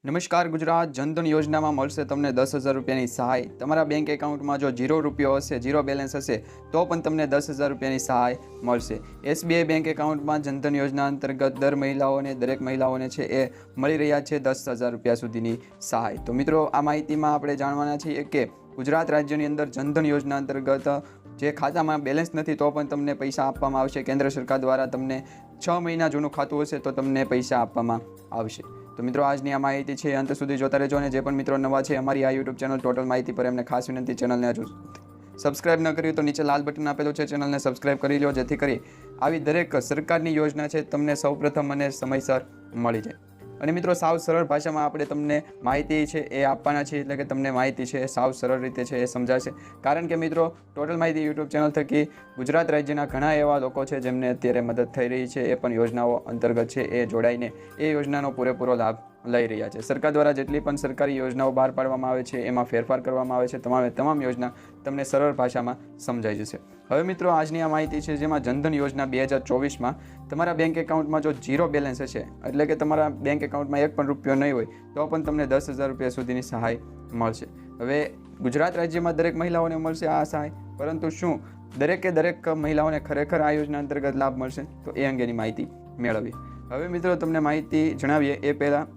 નમસ્કાર ગુજરાત જનધન યોજનામાં મળશે તમને 10,000 રૂપિયાની સહાય। તમારા બેંક એકાઉન્ટમાં જો 0 રૂપિયો હશે, 0 બેલેન્સ હશે તો પણ તમને 10,000 રૂપિયાની સહાય મળશે। SBI બેંક એકાઉન્ટમાં જનધન યોજના અંતર્ગત દરેક મહિલાઓને છે એ મળી રહ્યા છે 10,000 રૂપિયા સુધીની સહાય। તો મિત્રો આ માહિતીમાં આપણે જાણવાના છીએ કે ગુજરાત રાજ્યની અંદર જનધન યોજના અંતર્ગત જે ખાતામાં બેલેન્સ નથી તો પણ તમને પૈસા આપવામાં આવશે। કેન્દ્ર સરકાર દ્વારા તમને 6 મહિના જૂનું ખાતું હશે તો તમને પૈસા આપવામાં આવશે। તો મિત્રો આજની આ માહિતી છે અંત સુધી જોતા રહેજો અને જે પણ મિત્રો નવા છે અમારી આ YouTube ચેનલ ટોટલ માહિતી પર એમને ખાસ વિનંતી, ચેનલને હજુ સબસ્ક્રાઇબ ન કર્યું તો નીચે લાલ બટન આપેલું છે, ચેનલને સબસ્ક્રાઇબ કરી લો જેથી કરી આવી દરેક સરકારની યોજના છે તમને સૌપ્રથમ અને સમયસર મળી જાય। અને મિત્રો સાવ સરળ ભાષામાં આપણે તમને માહિતી છે એ આપવાના છીએ, એટલે કે તમને માહિતી છે એ સાવ સરળ રીતે છે એ સમજાશે। કારણ કે મિત્રો ટોટલ માહિતી YouTube ચેનલ થકી ગુજરાત રાજ્યના ઘણા એવા લોકો છે જેમને અત્યારે મદદ થઈ રહી છે, એ પણ યોજનાઓ અંતર્ગત છે એ જોડાઈને એ યોજનાનો પૂરેપૂરો લાભ લઈ રહ્યા છે। સરકાર દ્વારા જેટલી પણ સરકારી યોજનાઓ બહાર પાડવામાં આવે છે એમાં ફેરફાર કરવામાં આવે છે, તમામ યોજના તમને સરળ ભાષામાં સમજાઈ જશે। હવે મિત્રો આજની આ માહિતી છે જેમાં જનધન યોજના 2024માં તમારા બેંક એકાઉન્ટમાં જો 0 બેલેન્સ હશે, એટલે કે તમારા બેંક એકાઉન્ટમાં એક પણ રૂપિયો નહીં હોય તો પણ તમને 10,000 રૂપિયા સુધીની સહાય મળશે। હવે ગુજરાત રાજ્યમાં દરેક મહિલાઓને મળશે આ સહાય, પરંતુ શું દરેક મહિલાઓને ખરેખર આ યોજના અંતર્ગત લાભ મળશે? તો એ અંગેની માહિતી મેળવીએ। હવે મિત્રો તમને માહિતી જણાવીએ એ પહેલાં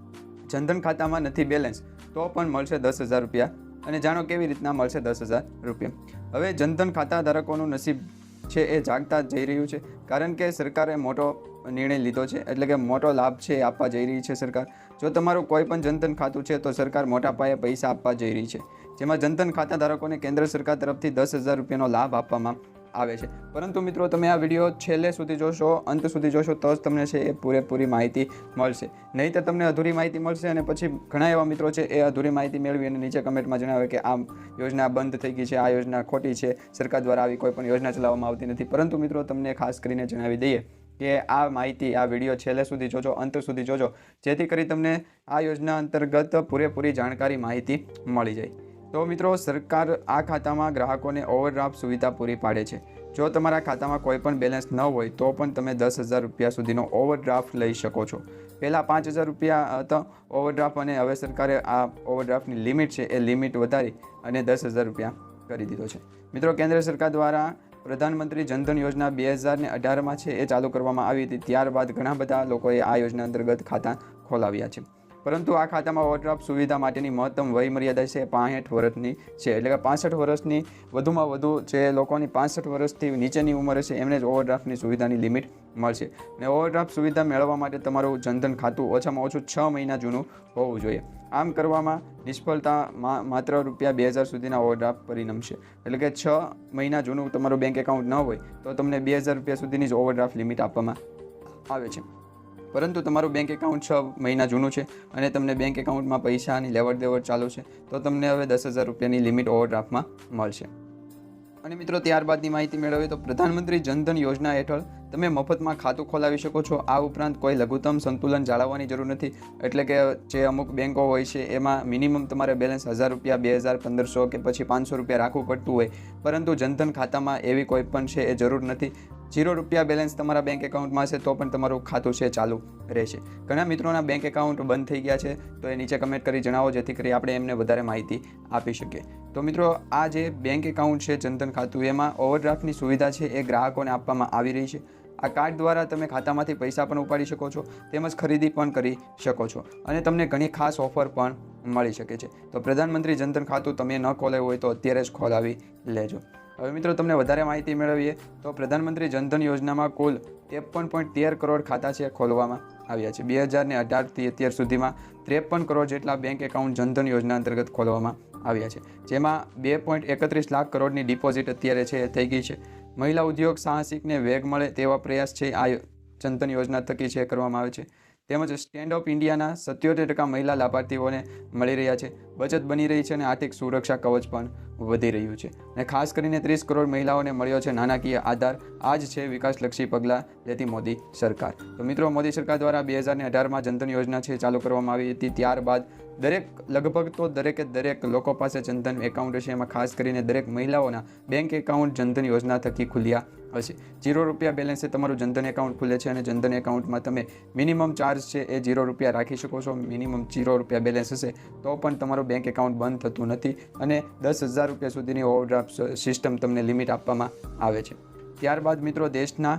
જનધન ખાતામાં નથી બેલેન્સ તો પણ મળશે 10,000 રૂપિયા, અને જાણો કેવી રીતના મળશે 10,000 રૂપિયા। હવે જનધન ખાતા ધારકોનું નસીબ છે એ જાગતા જઈ રહ્યું છે, કારણ કે સરકારે મોટો નિર્ણય લીધો છે, એટલે કે મોટો લાભ છે એ આપવા જઈ રહી છે સરકાર। જો તમારું કોઈ પણ જનધન ખાતું છે તો સરકાર મોટા પાયે પૈસા આપવા જઈ રહી છે, જેમાં જનધન ખાતા ધારકોને કેન્દ્ર સરકાર તરફથી 10,000 રૂપિયાનો લાભ આપવામાં આવે છે। પરંતુ મિત્રો તમે આ વિડીયો છેલ્લે સુધી જોશો, અંત સુધી જોશો તો જ તમને છે એ પૂરેપૂરી માહિતી મળશે, નહીં તો તમને અધૂરી માહિતી મળશે અને પછી ઘણા એવા મિત્રો છે એ અધૂરી માહિતી મેળવી અને નીચે કમેન્ટમાં જણાવે કે આ યોજના બંધ થઈ ગઈ છે, આ યોજના ખોટી છે, સરકાર દ્વારા આવી કોઈ પણ યોજના ચલાવવામાં આવતી નથી। પરંતુ મિત્રો તમને ખાસ કરીને જણાવી દઈએ કે આ માહિતી, આ વિડીયો છેલ્લે સુધી જોજો, અંત સુધી જોજો, જેથી કરી તમને આ યોજના અંતર્ગત પૂરેપૂરી જાણકારી, માહિતી મળી જાય। તો મિત્રો સરકાર આ ખાતામાં ગ્રાહકોને ઓવરડ્રાફ્ટ સુવિધા પૂરી પાડે છે। જો તમારા ખાતામાં કોઈ પણ બેલેન્સ ન હોય તો પણ તમે 10,000 રૂપિયા સુધીનો ઓવરડ્રાફ્ટ લઈ શકો છો। પહેલાં 5,000 રૂપિયા હતો ઓવરડ્રાફ્ટ, અને હવે સરકારે આ ઓવરડ્રાફ્ટની લિમિટ છે એ લિમિટ વધારી અને 10,000 રૂપિયા કરી દીધો છે। મિત્રો કેન્દ્ર સરકાર દ્વારા પ્રધાનમંત્રી જનધન યોજના 2018માં છે એ ચાલુ કરવામાં આવી હતી। ત્યારબાદ ઘણા બધા લોકોએ આ યોજના અંતર્ગત ખાતા ખોલાવ્યા છે, પરંતુ આ ખાતામાં ઓવરડ્રાફ્ટ સુવિધા માટેની મહત્તમ વય મર્યાદા છે 65 વર્ષની છે, એટલે કે 65 વર્ષની વધુમાં વધુ જે લોકોની 65 વર્ષથી નીચેની ઉંમર હશે એમને જ ઓવરડ્રાફ્ટની સુવિધાની લિમિટ મળશે। અને ઓવરડ્રાફ્ટ સુવિધા મેળવવા માટે તમારું જનધન ખાતું ઓછામાં ઓછું 6 મહિના જૂનું હોવું જોઈએ। આમ કરવામાં નિષ્ફળતા માત્ર ₹2,000 સુધીના ઓવરડ્રાફ્ટ પરિણમશે, એટલે કે 6 મહિના જૂનું તમારું બેંક એકાઉન્ટ ન હોય તો તમને 2,000 રૂપિયા સુધીની જ ઓવરડ્રાફ્ટ લિમિટ આપવામાં આવે છે। પરંતુ તમારું બેંક એકાઉન્ટ 6 મહિના જૂનું છે અને તમને બેંક એકાઉન્ટમાં પૈસાની લેવડ દેવડ ચાલુ છે તો તમને હવે 10,000 રૂપિયાની લિમિટ ઓવરડ્રાફ્ટમાં મળશે। અને મિત્રો ત્યારબાદની માહિતી મેળવીએ તો પ્રધાનમંત્રી જનધન યોજના હેઠળ તમે મફતમાં ખાતું ખોલાવી શકો છો। આ ઉપરાંત કોઈ લઘુત્તમ સંતુલન જાળવવાની જરૂર નથી, એટલે કે જે અમુક બેંકો હોય છે એમાં મિનિમમ તમારે બેલેન્સ 1,000 રૂપિયા, 2,000, 1,500 કે પછી 500 રૂપિયા રાખવું પડતું હોય, પરંતુ જનધન ખાતામાં એવી કોઈ પણ છે એ જરૂર નથી। 0 રૂપિયા બેલેન્સ તમારા બેંક એકાઉન્ટમાં હશે તો પણ તમારું ખાતું છે ચાલુ રહેશે। ઘણા મિત્રોના બેંક એકાઉન્ટ બંધ થઈ ગયા છે તો એ નીચે કમેન્ટ કરી જણાવો, જેથી કરી આપણે એમને વધારે માહિતી આપી શકીએ। તો મિત્રો આ જે બેંક એકાઉન્ટ છે જનધન ખાતું, એમાં ઓવરડ્રાફ્ટની સુવિધા છે એ ગ્રાહકોને આપવામાં આવી રહી છે। આ કાર્ડ દ્વારા તમે ખાતામાંથી પૈસા પણ ઉપાડી શકો છો, તેમજ ખરીદી પણ કરી શકો છો, અને તમને ઘણી ખાસ ઓફર પણ મળી શકે છે। તો પ્રધાનમંત્રી જનધન ખાતું તમે ન ખોલાવ્યું હોય તો અત્યારે જ ખોલાવી લેજો। હવે મિત્રો તમને વધારે માહિતી મેળવીએ તો પ્રધાનમંત્રી જનધન યોજનામાં કુલ 53.13 કરોડ ખાતા છે ખોલવામાં આવ્યા છે। 2018થી અત્યાર સુધીમાં 53 કરોડ જેટલા બેંક એકાઉન્ટ જનધન યોજના અંતર્ગત ખોલવામાં આવ્યા છે, જેમાં 2.31 લાખ કરોડની ડિપોઝિટ અત્યારે છે થઈ ગઈ છે। મહિલા ઉદ્યોગ સાહસિકને વેગ મળે તેવા પ્રયાસ છે આ જનધન યોજના થકી છે કરવામાં આવે છે। તેમજ સ્ટેન્ડ અપ ઇન્ડિયાના 77% મહિલા લાભાર્થીઓને મળી રહ્યા છે, બચત બની રહી છે અને આર્થિક સુરક્ષા કવચ પણ વધી રહ્યું છે અને ખાસ કરીને 30 કરોડ મહિલાઓને મળ્યો છે નાણાકીય આધાર. આ જ છે વિકાસલક્ષી પગલાં લેતી મોદી સરકાર. તો મિત્રો, મોદી સરકાર દ્વારા 2018માં જનધન યોજના છે ચાલુ કરવામાં આવી હતી. ત્યારબાદ લગભગ તો દરેક લોકો પાસે જનધન એકાઉન્ટ હશે. એમાં ખાસ કરીને દરેક મહિલાઓના બેંક એકાઉન્ટ જનધન યોજના થકી ખુલ્યા હશે. ₹0 બેલેન્સે તમારું જનધન એકાઉન્ટ ખુલે છે અને જનધન એકાઉન્ટમાં તમે મિનિમમ ચાર્જ છે એ ₹0 રાખી શકો છો. મિનિમમ ₹0 બેલેન્સ હશે તો પણ તમારું બેંક એકાઉન્ટ બંધ થતું નથી અને ₹10,000 સુધીની ઓવરડ્રાફ્ટ સિસ્ટમ તમને લિમિટ આપવામાં આવે છે. ત્યારબાદ મિત્રો, દેશના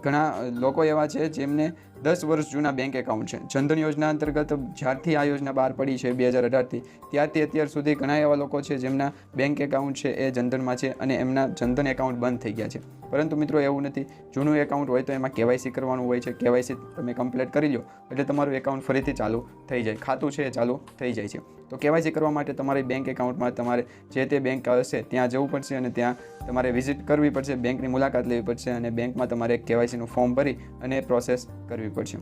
ઘણા લોકો એવા છે જેમને 10 વર્ષ જૂના બેંક એકાઉન્ટ છે. જનધન યોજના અંતર્ગત જ્યારથી આ યોજના બહાર પડી છે 2018થી, ત્યારથી અત્યાર સુધી ઘણા એવા લોકો છે જેમના બેંક એકાઉન્ટ છે એ જનધનમાં છે અને એમના જનધન એકાઉન્ટ બંધ થઈ ગયા છે. પરંતુ મિત્રો, એવું નથી. જૂનું એકાઉન્ટ હોય તો એમાં KYC કરવાનું હોય છે. KYC તમે કમ્પ્લીટ કરી લો એટલે તમારું એકાઉન્ટ ફરીથી ચાલુ થઈ જાય, ખાતું છે એ ચાલુ થઈ જાય છે. તો KYC કરવા માટે તમારી બેંક એકાઉન્ટમાં તમારે જે તે બેંક હશે ત્યાં જવું પડશે અને ત્યાં તમારે વિઝિટ કરવી પડશે, બેંકની મુલાકાત લેવી પડશે અને બેંકમાં તમારે KYCનું ફોર્મ ભરી અને પ્રોસેસ કરવી પડશે.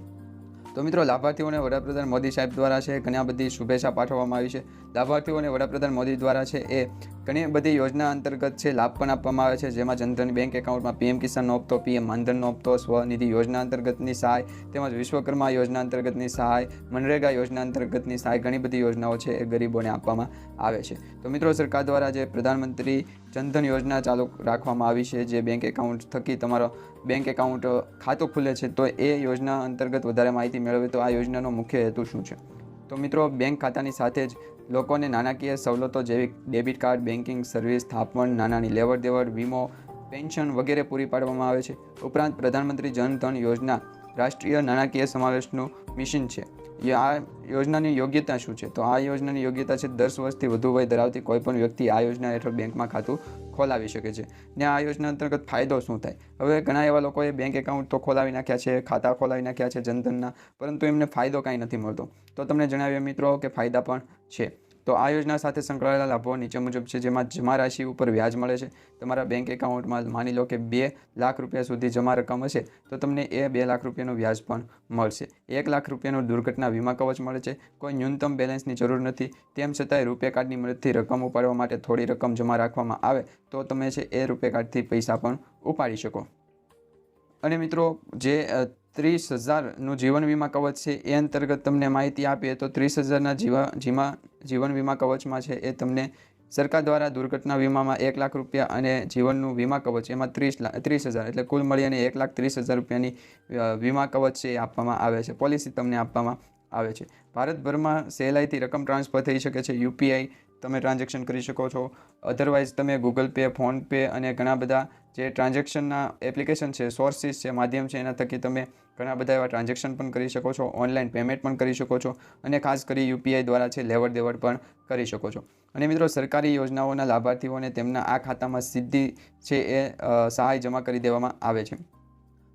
તો મિત્રો, લાભાર્થીઓને વડાપ્રધાન મોદી સાહેબ દ્વારા છે ઘણી બધી શુભેચ્છા પાઠવવામાં આવી છે. લાભાર્થીઓને વડાપ્રધાન મોદી દ્વારા છે એ ઘણી બધી યોજના અંતર્ગત છે લાભ પણ આપવામાં આવે છે. જેમાં જનધન બેંક એકાઉન્ટમાં PM કિસાનનો હપ્તો, PM માનધનનો હપ્તો, સ્વનિધિ યોજના અંતર્ગતની સહાય, તેમજ વિશ્વકર્મા યોજના અંતર્ગતની સહાય, મનરેગા યોજના અંતર્ગતની સહાય, ઘણી બધી યોજનાઓ છે એ ગરીબોને આપવામાં આવે છે. તો મિત્રો, સરકાર દ્વારા જે પ્રધાનમંત્રી જનધન યોજના ચાલુ રાખવામાં આવી છે, જે બેંક એકાઉન્ટ થકી તમારો બેંક એકાઉન્ટ ખાતું ખુલે છે, તો એ યોજના અંતર્ગત વધારે માહિતી મેળવે તો આ યોજનાનો મુખ્ય હેતુ શું છે? તો મિત્રો, બેંક ખાતાની સાથે જ લોકોને નાણાકીય સવલતો જેવી ડેબિટ કાર્ડ, બેન્કિંગ સર્વિસ, થાપણ, નાણાંની લેવડ દેવડ, વીમો, પેન્શન વગેરે પૂરી પાડવામાં આવે છે. ઉપરાંત પ્રધાનમંત્રી જન ધન યોજના રાષ્ટ્રીય નાણાકીય સમાવેશનું મિશન છે. આ યોજનાની યોગ્યતા શું છે? તો આ યોજનાની યોગ્યતા છે 10 વર્ષથી વધુ વય ધરાવતી કોઈપણ વ્યક્તિ આ યોજના હેઠળ બેંકમાં ખાતું ખોલાવી શકે છે. ને આ યોજના અંતર્ગત ફાયદો શું થાય? હવે ઘણા એવા લોકોએ બેંક એકાઉન્ટ તો ખોલાવી નાખ્યા છે, ખાતા ખોલાવી નાખ્યા છે જનધનના, પરંતુ એમને ફાયદો કાંઈ નથી મળતો. તો તમને જણાવીએ મિત્રો કે ફાયદા પણ છે. તો આ યોજના સાથે સંકળાયેલા લાભો નીચે મુજબ છે, જેમાં જમા રાશિ ઉપર વ્યાજ મળે છે. તમારા બેંક એકાઉન્ટમાં માની લો કે ₹2 લાખ સુધી જમા રકમ હશે તો તમને એ ₹2 લાખ વ્યાજ પણ મળશે. ₹1 લાખ દુર્ઘટના વીમા કવચ મળે છે. કોઈ ન્યૂનતમ બેલેન્સની જરૂર નથી. તેમ છતાંય રૂપે કાર્ડની મદદથી રકમ ઉપાડવા માટે થોડી રકમ જમા રાખવામાં આવે તો તમે છે એ રૂપે કાર્ડથી પૈસા પણ ઉપાડી શકો. અને મિત્રો, જે 30,000નું જીવન વીમા કવચ છે એ અંતર્ગત તમને માહિતી આપીએ તો 30,000ના જીવન વીમા કવચમાં છે એ તમને સરકાર દ્વારા દુર્ઘટના વીમામાં ₹1 લાખ અને જીવનનું વીમા કવચ એમાં 30,000 એટલે કુલ મળીને ₹1,30,000ની વીમા કવચ છે એ આપવામાં આવે છે, પોલિસી તમને આપવામાં આવે છે. ભારતભરમાં સહેલાઈથી રકમ ટ્રાન્સફર થઈ શકે છે. UPI તમે ટ્રાન્ઝેક્શન કરી શકો છો. અધરવાઇઝ તમે ગૂગલ પે, ફોનપે અને ઘણા બધા જે ટ્રાન્ઝેક્શનના એપ્લિકેશન છે, સોર્સિસ છે, માધ્યમ છે, એના થકી તમે ઘણા બધા એવા ટ્રાન્ઝેક્શન પણ કરી શકો છો, ઓનલાઈન પેમેન્ટ પણ કરી શકો છો અને ખાસ કરી UPI દ્વારા છે લેવડ દેવડ પણ કરી શકો છો. અને મિત્રો, સરકારી યોજનાઓના લાભાર્થીઓને તેમના આ ખાતામાં સીધી છે એ સહાય જમા કરી દેવામાં આવે છે.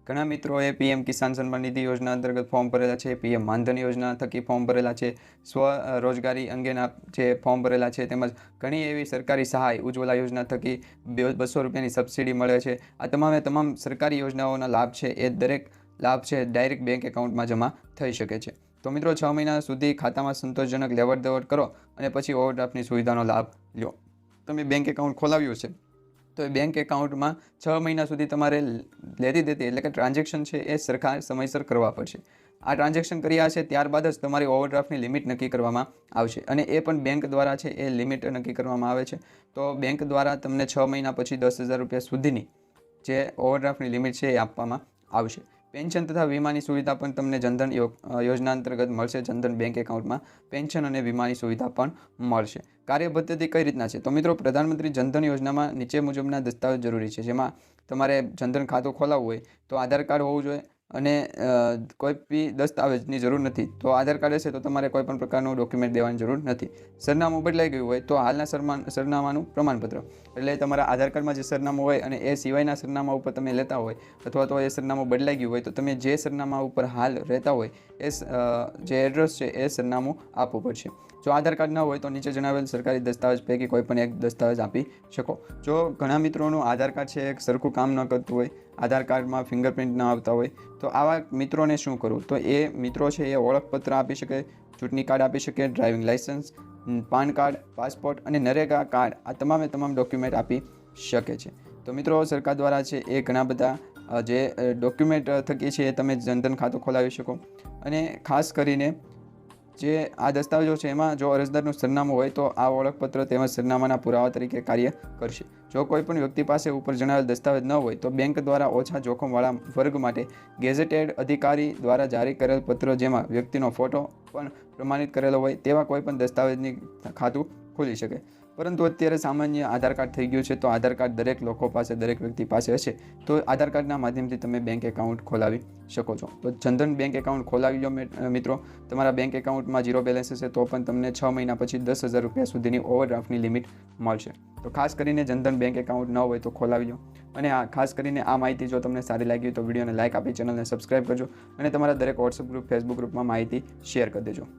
ઘણા મિત્રોએ PM કિસાન સન્માન નિધિ યોજના અંતર્ગત ફોર્મ ભરેલા છે, PM માનધન યોજના થકી ફોર્મ ભરેલા છે, સ્વરોજગારી અંગેના જે ફોર્મ ભરેલા છે, તેમજ ઘણી એવી સરકારી સહાય ઉજ્જવલા યોજના થકી ₹200ની સબસિડી મળે છે. આ તમામ સરકારી યોજનાઓના લાભ છે એ દરેક લાભ છે ડાયરેક્ટ બેંક એકાઉન્ટમાં જમા થઈ શકે છે. તો મિત્રો, 6 મહિના સુધી ખાતામાં સંતોષજનક લેવડ દેવડ કરો અને પછી ઓવરડ્રાફ્ટની સુવિધાનો લાભ લો. તમે બેંક એકાઉન્ટ ખોલાવ્યું છે તો એ બેંક એકાઉન્ટમાં 6 મહિના સુધી તમારે લેતી દેતી એટલે કે ટ્રાન્ઝેક્શન છે એ સરખા સમયસર કરવા પડશે. આ ટ્રાન્ઝેક્શન કર્યા છે ત્યારબાદ જ તમારી ઓવરડ્રાફ્ટની લિમિટ નક્કી કરવામાં આવશે અને એ પણ બેંક દ્વારા છે એ લિમિટ નક્કી કરવામાં આવે છે. તો બેંક દ્વારા તમને 6 મહિના પછી ₹10,000 સુધીની જે ઓવરડ્રાફ્ટની લિમિટ છે એ આપવામાં આવશે. પેન્શન તથા વીમાની સુવિધા પણ તમને જનધન યોજના અંતર્ગત મળશે. જનધન બેંક એકાઉન્ટમાં પેન્શન અને વીમાની સુવિધા પણ મળશે. કાર્ય પદ્ધતિ કઈ રીતના છે? તો મિત્રો, પ્રધાનમંત્રી જનધન યોજનામાં નીચે મુજબના દસ્તાવેજ જરૂરી છે, જેમાં તમારે જનધન ખાતું ખોલાવવું હોય તો આધાર કાર્ડ હોવું જોઈએ અને કોઈ બી દસ્તાવેજની જરૂર નથી. તો આધાર કાર્ડ હશે તો તમારે કોઈ પણ પ્રકારનું ડોક્યુમેન્ટ દેવાની જરૂર નથી. સરનામું બદલાઈ ગયું હોય તો હાલના સરનામાનું પ્રમાણપત્ર, એટલે તમારા આધાર કાર્ડમાં જે સરનામું હોય અને એ સિવાયના સરનામા ઉપર તમે લેતા હોય અથવા તો એ સરનામું બદલાઈ ગયું હોય તો તમે જે સરનામા ઉપર હાલ રહેતા હોય એ જે એડ્રેસ છે એ સરનામું આપવું પડશે. જો આધાર કાર્ડ ન હોય તો નીચે જણાવેલ સરકારી દસ્તાવેજ પૈકી કોઈ પણ એક દસ્તાવેજ આપી શકો. જો ઘણા મિત્રોનું આધાર કાર્ડ છે એક સરખું કામ ન કરતું હોય આધાર કાર્ડમાં ફિંગરપ્રિન્ટ ન આવતા હોય તો આવા મિત્રોને શું કરવું, તો એ મિત્રો છે એ ઓળખપત્ર આપી શકે, ચૂંટણી કાર્ડ આપી શકે, driving licence, PAN card, passport અને નરેગા કાર્ડ, આ તમામે તમામ ડોક્યુમેન્ટ આપી શકે છે. તો મિત્રો સરકાર દ્વારા છે એ ઘણા બધા જે ડોક્યુમેન્ટ થકી છે એ તમે જનધન ખાતું ખોલાવી શકો. અને ખાસ કરીને જે આ દસ્તાવેજો છે એમાં જો અરજદારનું સરનામું હોય તો આ ઓળખપત્ર તેમજ સરનામાના પુરાવા તરીકે કાર્ય કરશે. જો કોઈ પણ વ્યક્તિ પાસે ઉપર જણાવેલ દસ્તાવેજ ન હોય તો બેંક દ્વારા ઓછા જોખમવાળા વર્ગ માટે ગેઝેટેડ અધિકારી દ્વારા જારી કરેલ પત્ર જેમાં વ્યક્તિનો ફોટો પણ પ્રમાણિત કરેલો હોય તેવા કોઈ પણ દસ્તાવેજની ખાતું ખોલી શકે. પરંતુ અત્યારે સામાન્ય આધાર કાર્ડ થઈ ગયું છે તો આધાર કાર્ડ દરેક લોકો પાસે, દરેક વ્યક્તિ પાસે હશે તો આધાર કાર્ડના માધ્યમથી તમે બેંક એકાઉન્ટ ખોલાવી શકો છો. તો જનધન બેંક એકાઉન્ટ ખોલાવી લો મિત્રો. તમારા બેંક એકાઉન્ટમાં 0 બેલેન્સ હશે તો પણ તમને 6 મહિના પછી 10,000 રૂપિયા સુધીની ઓવરડ્રાફ્ટની લિમિટ મળશે. તો ખાસ કરીને જનધન બેંક એકાઉન્ટ ન હોય તો ખોલાવી લો. અને ખાસ કરીને આ માહિતી જો તમને સારી લાગી તો વિડીયોને લાઇક આપી ચેનલને સબસ્ક્રાઈબ કરજો અને તમારા દરેક વોટ્સઅપ ગ્રુપ, ફેસબુક ગ્રુપમાં માહિતી શેર કરી દેજો.